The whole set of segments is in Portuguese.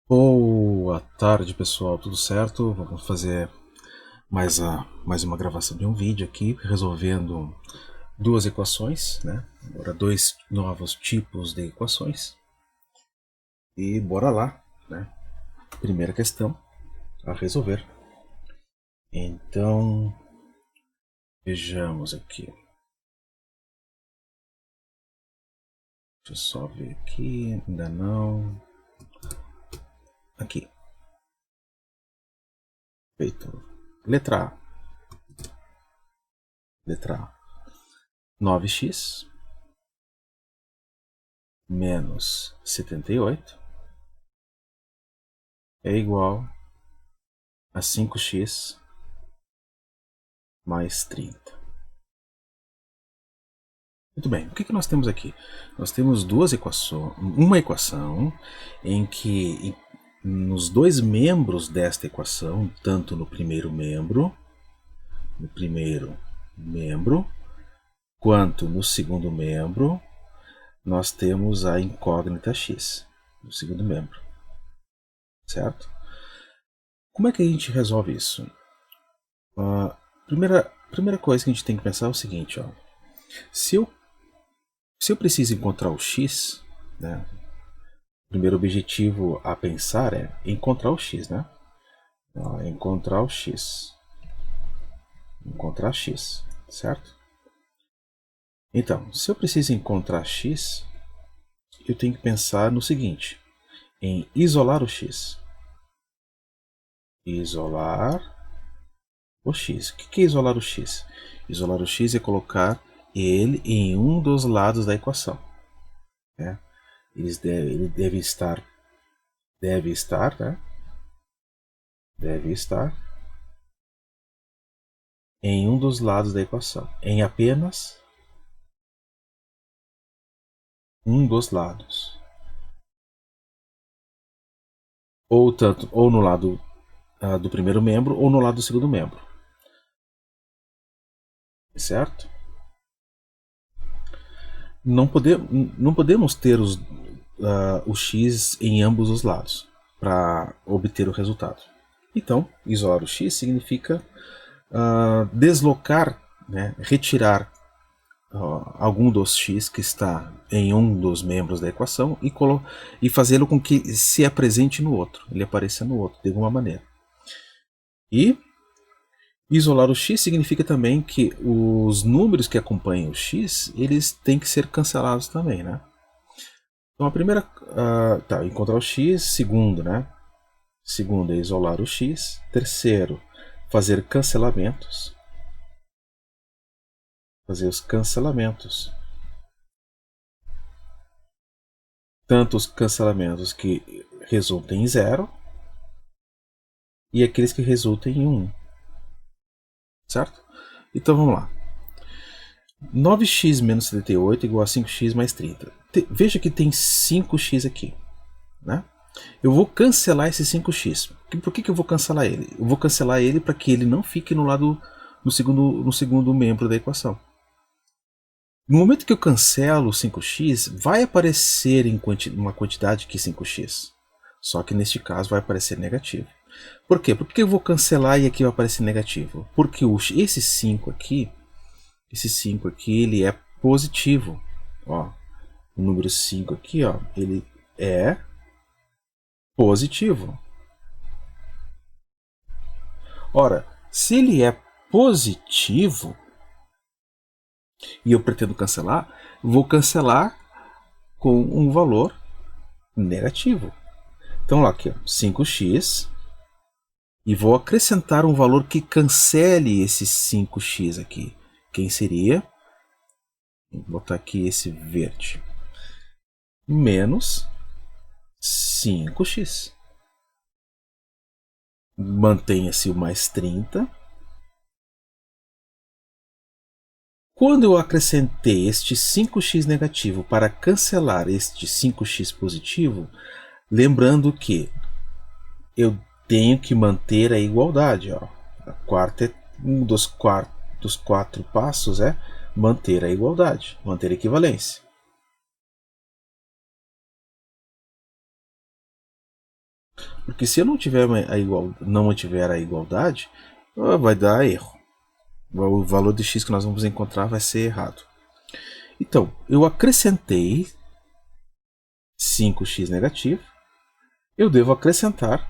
Boa tarde, pessoal, tudo certo? Vamos fazer mais uma gravação de um vídeo aqui, resolvendo duas equações, né? Agora dois novos tipos de equações. E bora lá, né? Primeira questão a resolver. Então, vejamos aqui. Deixa eu só ver aqui, ainda não. Aqui. Feito. Letra A. Letra A. 9x menos 78 é igual a 5x mais 30. Muito bem, o que nós temos aqui? Nós temos uma equação em que nos dois membros desta equação, tanto no primeiro membro, quanto no segundo membro, nós temos a incógnita x, no segundo membro, certo? Como é que a gente resolve isso? A primeira coisa que a gente tem que pensar é o seguinte, ó. Se eu preciso encontrar o x, né, o primeiro objetivo a pensar é encontrar o x, né? Encontrar o x. Encontrar x, certo? Então, se eu preciso encontrar x, eu tenho que pensar no seguinte, em isolar o x. Isolar o x. O que é isolar o x? Isolar o x é colocar ele em um dos lados da equação, né? Ele deve estar, né? Deve estar em um dos lados da equação, em apenas um dos lados, ou no lado do primeiro membro ou no lado do segundo membro, certo? Não podemos ter o x em ambos os lados para obter o resultado. Então, isolar o x significa deslocar, né, retirar algum dos x que está em um dos membros da equação e fazê-lo com que se apresente no outro, ele apareça no outro de alguma maneira. E isolar o x significa também que os números que acompanham o x, eles têm que ser cancelados também, né? Então a primeira, encontrar o x. Segundo, né? Segundo é isolar o x. Terceiro, fazer cancelamentos. Fazer os cancelamentos. Tanto os cancelamentos que resultem em 0 e aqueles que resultem em 1. Certo? Então vamos lá. 9x menos 78 igual a 5x mais 30. Veja que tem 5x aqui, né? Eu vou cancelar esse 5x. Por que eu vou cancelar ele? Eu vou cancelar ele para que ele não fique no segundo membro da equação. No momento que eu cancelo o 5x, vai aparecer uma quantidade que 5x. Só que neste caso vai aparecer negativo. Por quê? Por que eu vou cancelar e aqui vai aparecer negativo? Porque esse 5 aqui, ele é positivo. Ó, o número 5 aqui, ó, ele é positivo. Ora, se ele é positivo e eu pretendo cancelar, vou cancelar com um valor negativo. Então lá aqui, ó, 5x, e vou acrescentar um valor que cancele esse 5x aqui. Quem seria? Vou botar aqui esse verde. Menos 5x. Mantenha-se o mais 30. Quando eu acrescentei este 5x negativo para cancelar este 5x positivo, lembrando que eu tenho que manter a igualdade. Ó. Um dos quatro passos é manter a igualdade, manter a equivalência. Porque se eu não tiver não mantiver a igualdade, vai dar erro. O valor de x que nós vamos encontrar vai ser errado. Então, eu acrescentei 5x negativo. Eu devo acrescentar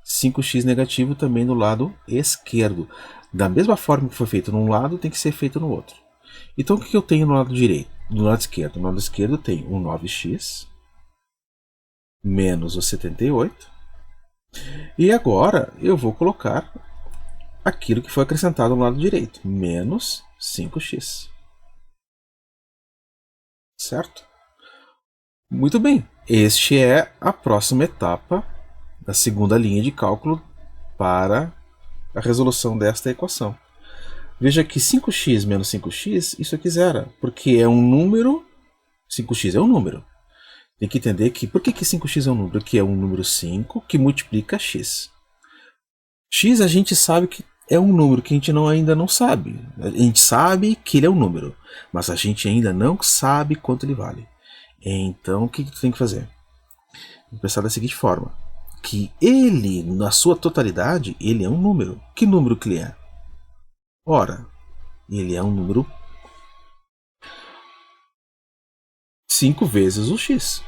5x negativo também no lado esquerdo. Da mesma forma que foi feito num lado, tem que ser feito no outro. Então, o que eu tenho no lado direito? Do lado esquerdo. No lado esquerdo eu tenho o 9x menos o 78. E agora eu vou colocar aquilo que foi acrescentado no lado direito, menos 5x. Certo? Muito bem. Este é a próxima etapa da segunda linha de cálculo para a resolução desta equação. Veja que 5x menos 5x, isso aqui zera, porque é um número, 5x é um número. Tem que entender que, por que 5x é um número? Que é um número 5 que multiplica x. X a gente sabe que é um número que a gente ainda não sabe. A gente sabe que ele é um número, mas a gente ainda não sabe quanto ele vale. Então, o que tu tem que fazer? Tem que pensar da seguinte forma, que ele, na sua totalidade, ele é um número. Que número que ele é? Ora, ele é um número 5 vezes o x.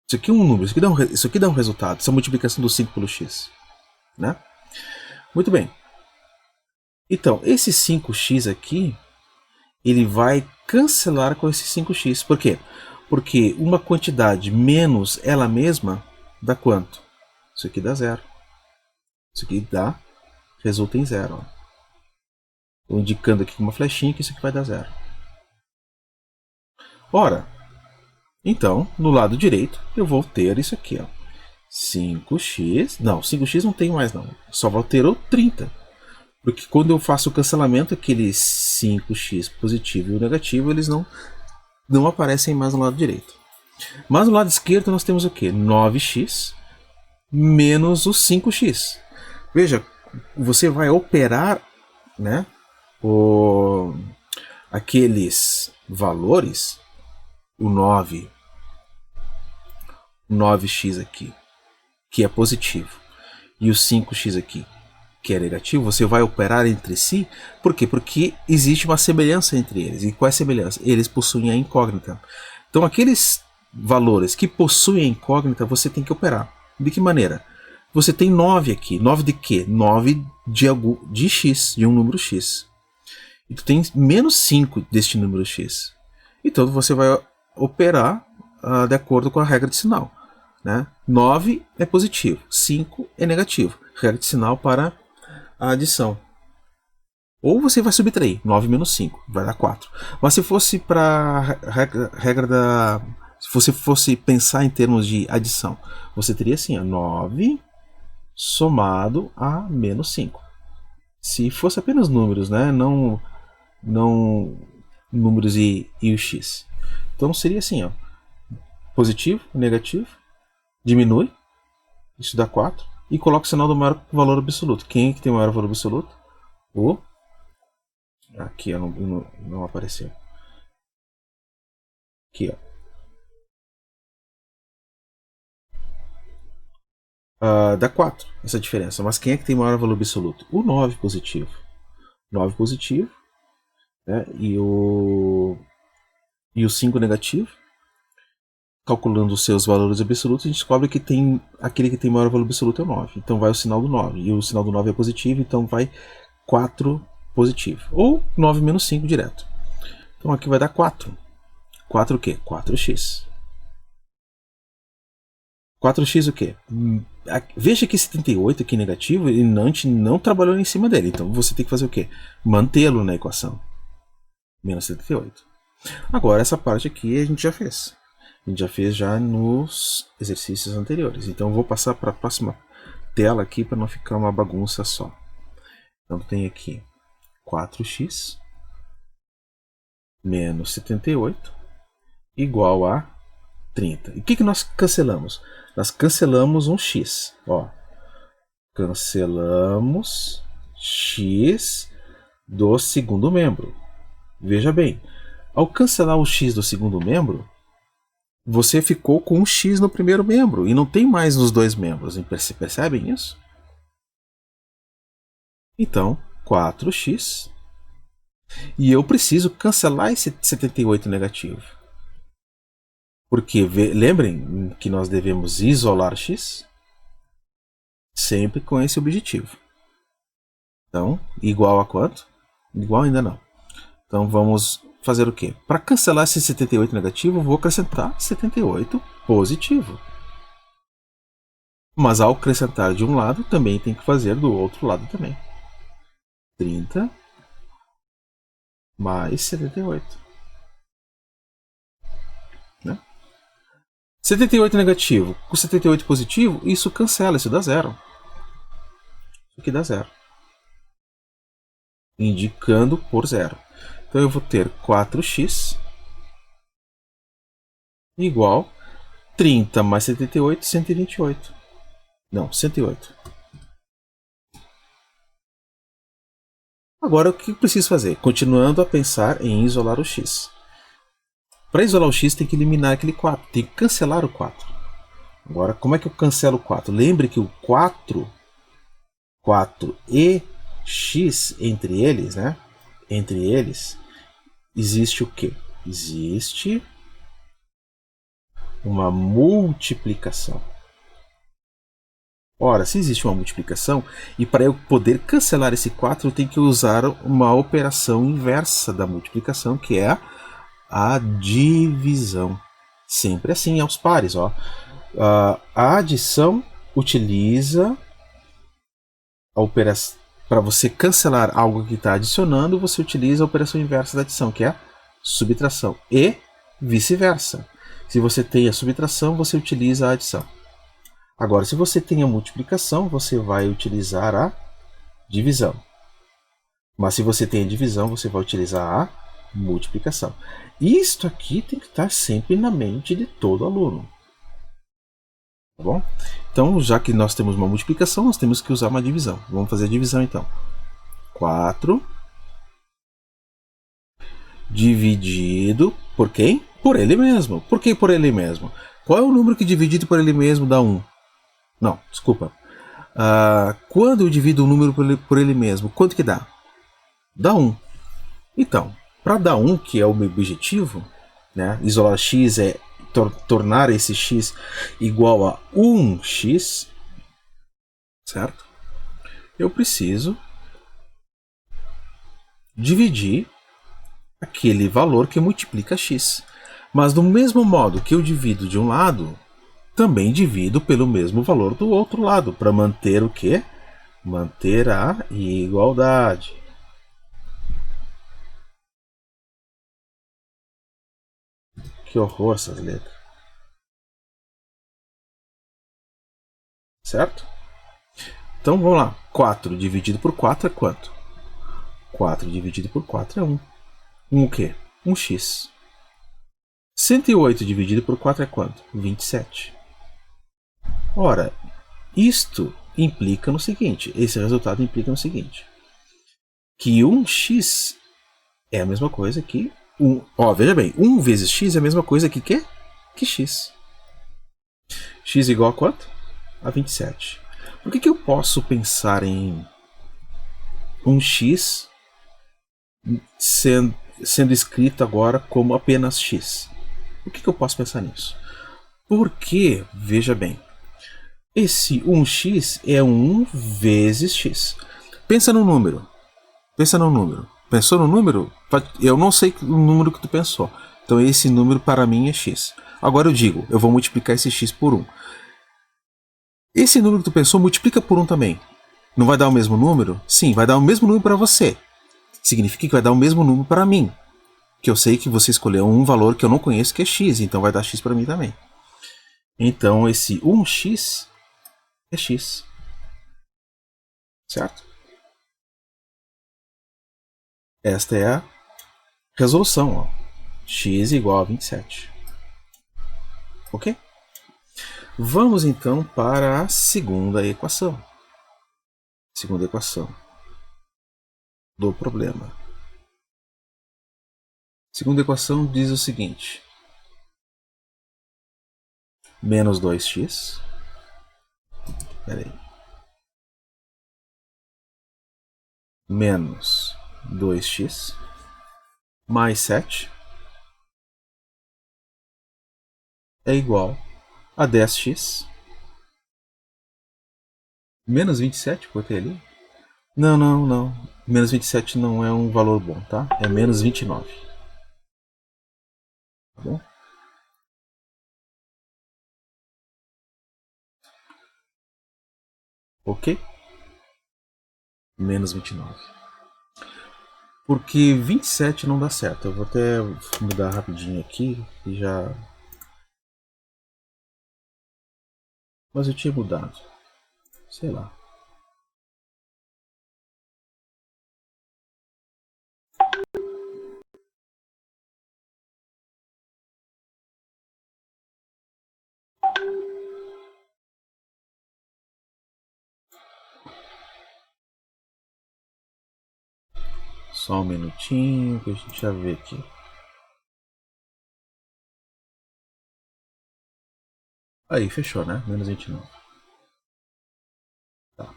Isso aqui é um número, isso aqui dá um resultado, essa multiplicação do 5 pelo x. Né? Muito bem. Então, esse 5x aqui, ele vai cancelar com esse 5x. Por quê? Porque uma quantidade menos ela mesma dá quanto? Isso aqui dá zero. Isso aqui resulta em zero. Estou indicando aqui com uma flechinha que isso aqui vai dar zero. Ora, então, no lado direito, eu vou ter isso aqui. 5x... Não, 5x não tem mais não. Só vou ter o 30. Porque quando eu faço o cancelamento, aqueles 5x positivo e o negativo, eles não aparecem mais no lado direito. Mas no lado esquerdo nós temos o quê? 9x menos o 5x. Veja, você vai operar, né, aqueles valores, o 9x aqui, que é positivo, e o 5x aqui, que é negativo, você vai operar entre si. Por quê? Porque existe uma semelhança entre eles. E qual é a semelhança? Eles possuem a incógnita. Então, aqueles valores que possuem a incógnita, você tem que operar. De que maneira? Você tem 9 aqui. 9 de quê? 9 de x, de um número x. E tu tem menos 5 deste número x. Então, você vai operar de acordo com a regra de sinal. Né? 9 é positivo, 5 é negativo. Regra de sinal para a adição. Ou você vai subtrair 9 menos 5, vai dar 4. Mas se fosse para regra da... Se você fosse pensar em termos de adição, você teria assim, 9 somado a menos 5. Se fosse apenas números, né? Não números e o x. Então seria assim, ó, positivo, negativo, diminui, isso dá 4. E coloca o sinal do maior valor absoluto. Quem é que tem o maior valor absoluto? Aqui não apareceu. Aqui, ó. Dá 4 essa diferença. Mas quem é que tem o maior valor absoluto? O 9 positivo. 9 positivo. Né? E o 5 negativo. Calculando os seus valores absolutos, a gente descobre que aquele que tem maior valor absoluto é o 9. Então vai o sinal do 9. E o sinal do 9 é positivo, então vai 4 positivo. Ou 9 menos 5 direto. Então aqui vai dar 4. 4 o quê? 4x. 4x o quê? Veja que esse 78 aqui negativo, a gente não trabalhou em cima dele. Então você tem que fazer o quê? Mantê-lo na equação. Menos 78. Agora essa parte aqui a gente já fez. A gente já fez nos exercícios anteriores. Então eu vou passar para a próxima tela aqui para não ficar uma bagunça só. Então tem aqui 4x menos 78 igual a 30. E o que nós cancelamos? Nós cancelamos um x. Ó. Cancelamos x do segundo membro. Veja bem, ao cancelar o x do segundo membro, você ficou com um x no primeiro membro e não tem mais nos dois membros. Percebem isso? Então, 4x. E eu preciso cancelar esse 78 negativo. Porque, lembrem que nós devemos isolar x sempre com esse objetivo. Então, igual a quanto? Igual ainda não. Então, vamos fazer o quê? Para cancelar esse 78 negativo, eu vou acrescentar 78 positivo. Mas ao acrescentar de um lado, também tem que fazer do outro lado também. 30 mais 78. Né? 78 negativo com 78 positivo, isso cancela, isso dá zero. Isso aqui dá zero. Indicando por zero. Então eu vou ter 4x igual 30 mais 78, 128. Não, 108. Agora o que eu preciso fazer? Continuando a pensar em isolar o x. Para isolar o x tem que eliminar aquele 4, tem que cancelar o 4. Agora, como é que eu cancelo o 4? Lembre que o 4 e x entre eles, né? Entre eles, existe o quê? Existe uma multiplicação. Ora, se existe uma multiplicação, e para eu poder cancelar esse 4, eu tenho que usar uma operação inversa da multiplicação, que é a divisão. Sempre assim, aos pares. Ó. A adição utiliza a operação. Para você cancelar algo que está adicionando, você utiliza a operação inversa da adição, que é a subtração. E vice-versa. Se você tem a subtração, você utiliza a adição. Agora, se você tem a multiplicação, você vai utilizar a divisão. Mas se você tem a divisão, você vai utilizar a multiplicação. Isto aqui tem que estar sempre na mente de todo aluno. Tá bom? Então, já que nós temos uma multiplicação, nós temos que usar uma divisão. Vamos fazer a divisão então. 4 dividido por quem? Por ele mesmo. Por que por ele mesmo? Qual é o número que dividido por ele mesmo dá 1? Não, desculpa. Quando eu divido um número por ele mesmo, quanto que dá? Dá 1. Então, para dar 1, que é o meu objetivo, né, isolar x é tornar esse x igual a 1x, certo? Eu preciso dividir aquele valor que multiplica x. Mas do mesmo modo que eu divido de um lado, também divido pelo mesmo valor do outro lado, para manter o quê? Manter a igualdade. Que horror essas letras. Certo? Então vamos lá. 4 dividido por 4 é quanto? 4 dividido por 4 é 1. 1 o quê? 1x. 108 dividido por 4 é quanto? 27. Ora, isto implica no seguinte, esse resultado implica no seguinte, que 1x é a mesma coisa que 1. Ó, veja bem, 1 vezes x é a mesma coisa que quê? Que x. X igual a quanto? A 27. Por que eu posso pensar em 1x sendo escrito agora como apenas x? Por que eu posso pensar nisso? Porque, veja bem, esse 1x é 1 vezes x. Pensa no número. Pensa no número. Pensou no número? Eu não sei o número que tu pensou. Então esse número para mim é x. Agora eu digo, eu vou multiplicar esse x por 1. Esse número que tu pensou, multiplica por 1 também. Não vai dar o mesmo número? Sim, vai dar o mesmo número para você. Significa que vai dar o mesmo número para mim. Que eu sei que você escolheu um valor que eu não conheço, que é x, então vai dar x para mim também. Então esse 1x é x. Certo? Esta é a resolução. Ó. X igual a 27. Ok? Vamos então para a segunda equação. Segunda equação do problema. Segunda equação diz o seguinte. menos 2x. Pera aí. Menos 2x mais 7 é igual a 10x menos 27, botei ali. Não, não, não. Menos 27 não é um valor bom, tá? É menos 29. Tá bom? Ok? Menos 29. Porque 27 não dá certo. Eu vou até mudar rapidinho aqui e já... Mas eu tinha mudado. Sei lá. Só um minutinho que a gente já vê aqui. Aí, fechou, né? Menos 29. Tá.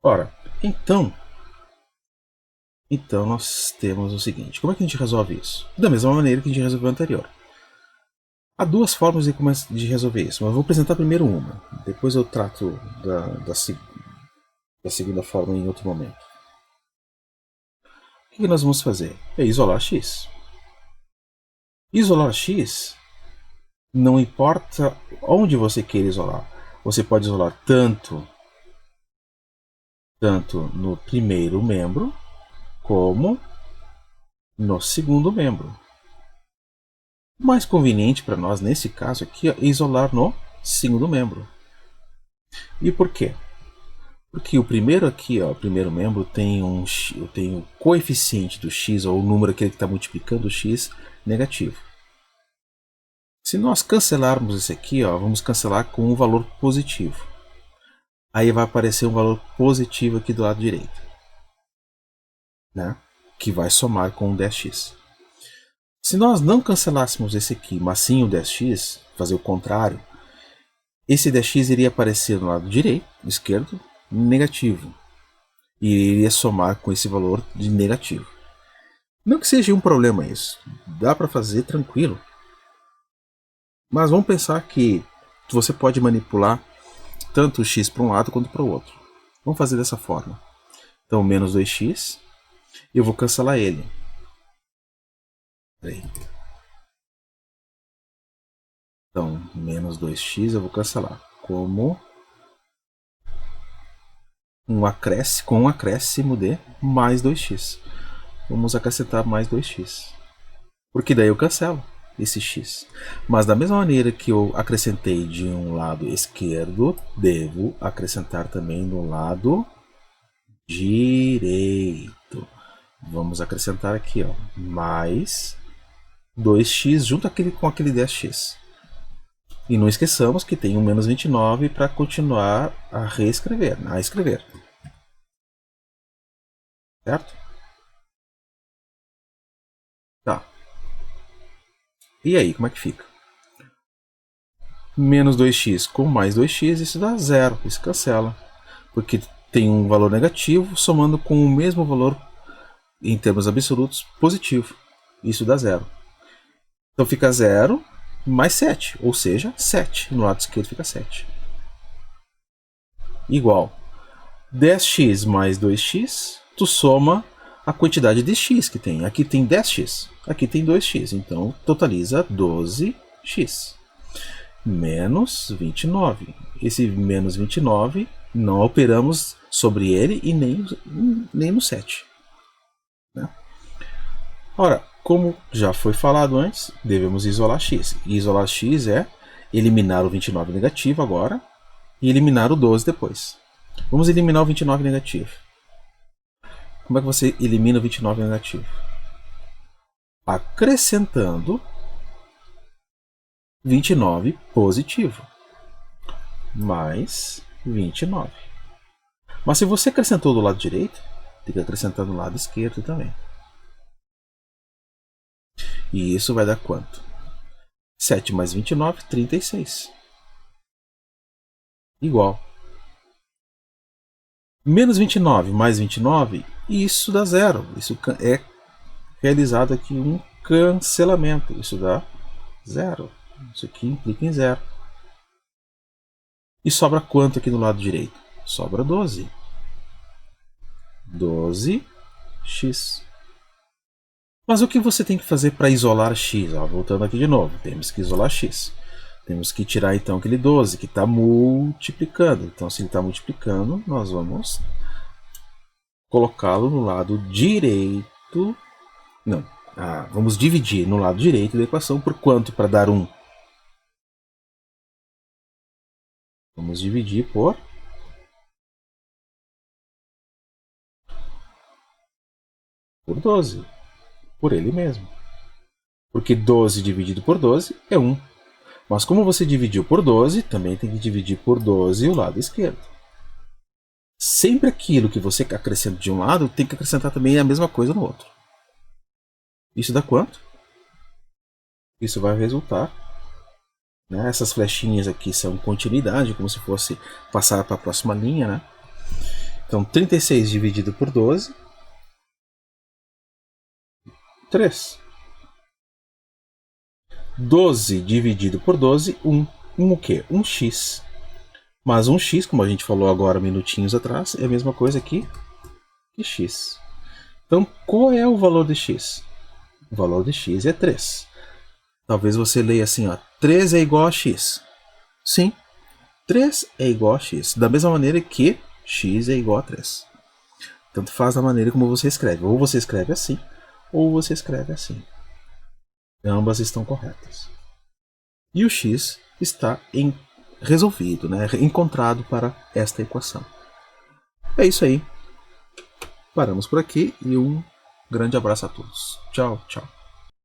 Ora, então nós temos o seguinte. Como é que a gente resolve isso? Da mesma maneira que a gente resolveu o anterior. Há duas formas de resolver isso, mas eu vou apresentar primeiro uma. Depois eu trato da segunda forma em outro momento. O que nós vamos fazer? É isolar x. Isolar x, não importa onde você queira isolar. Você pode isolar tanto no primeiro membro como no segundo membro. O mais conveniente para nós nesse caso aqui é isolar no segundo membro. E por quê? Porque o primeiro aqui, ó, o primeiro membro tem tem o coeficiente do x, ou o número aquele que está multiplicando o x, negativo. Se nós cancelarmos esse aqui, ó, vamos cancelar com um valor positivo. Aí vai aparecer um valor positivo aqui do lado direito, né? Que vai somar com o 10x. Se nós não cancelássemos esse aqui, mas sim o 10x, fazer o contrário, esse 10x iria aparecer no lado direito, esquerdo, negativo. E iria somar com esse valor de negativo. Não que seja um problema isso. Dá para fazer tranquilo. Mas vamos pensar que você pode manipular tanto o x para um lado quanto para o outro. Vamos fazer dessa forma. Então, menos 2x, eu vou cancelar ele. Peraí. Então, menos 2x eu vou cancelar. Como um acréscimo de mais 2x. Vamos acrescentar mais 2x. Porque daí eu cancelo esse x. Mas da mesma maneira que eu acrescentei de um lado esquerdo, devo acrescentar também no lado direito. Vamos acrescentar aqui, ó, mais 2x junto com aquele 10x. E não esqueçamos que tem um menos 29 para continuar a reescrever, a escrever. Certo? Tá. E aí, como é que fica? Menos 2x com mais 2x, isso dá zero, isso cancela. Porque tem um valor negativo somando com o mesmo valor, em termos absolutos, positivo. Isso dá zero. Então fica 0 mais 7, ou seja, 7. No lado esquerdo fica 7. Igual 10x mais 2x, tu soma a quantidade de x que tem. Aqui tem 10x, aqui tem 2x, então totaliza 12x. Menos 29. Esse menos 29 não operamos sobre ele e nem no 7. Né? Ora, como já foi falado antes, devemos isolar x. E isolar x é eliminar o 29 negativo agora e eliminar o 12 depois. Vamos eliminar o 29 negativo. Como é que você elimina o 29 negativo? Acrescentando 29 positivo. Mais 29. Mas se você acrescentou do lado direito, tem que acrescentar do lado esquerdo também. E isso vai dar quanto? 7 mais 29, 36. Igual. Menos 29 mais 29, isso dá zero. Isso é realizado aqui um cancelamento. Isso dá zero. Isso aqui implica em zero. E sobra quanto aqui no lado direito? Sobra 12. 12x. Mas o que você tem que fazer para isolar x? Voltando aqui de novo, temos que isolar x. Temos que tirar então aquele 12 que está multiplicando. Então, se ele está multiplicando, nós vamos colocá-lo no lado direito. Não, vamos dividir no lado direito da equação por quanto para dar 1? Vamos dividir por 12, por ele mesmo. Porque 12 dividido por 12 é 1. Mas como você dividiu por 12, também tem que dividir por 12 o lado esquerdo. Sempre aquilo que você acrescenta de um lado, tem que acrescentar também a mesma coisa no outro. Isso dá quanto? Isso vai resultar, né? Essas flechinhas aqui são continuidade, como se fosse passar para a próxima linha, né? Então, 36 dividido por 12, 3. 12 dividido por 12, 1. 1 o quê? 1x. Mas 1x, como a gente falou agora minutinhos atrás, é a mesma coisa aqui que x. Então, qual é o valor de x? O valor de x é 3. Talvez você leia assim, ó, 3 é igual a x. Sim, 3 é igual a x. Da mesma maneira que x é igual a 3. Tanto faz da maneira como você escreve. Ou você escreve assim, ou você escreve assim. Ambas estão corretas. E o x está resolvido, né? Encontrado para esta equação. É isso aí. Paramos por aqui e um grande abraço a todos. Tchau, tchau.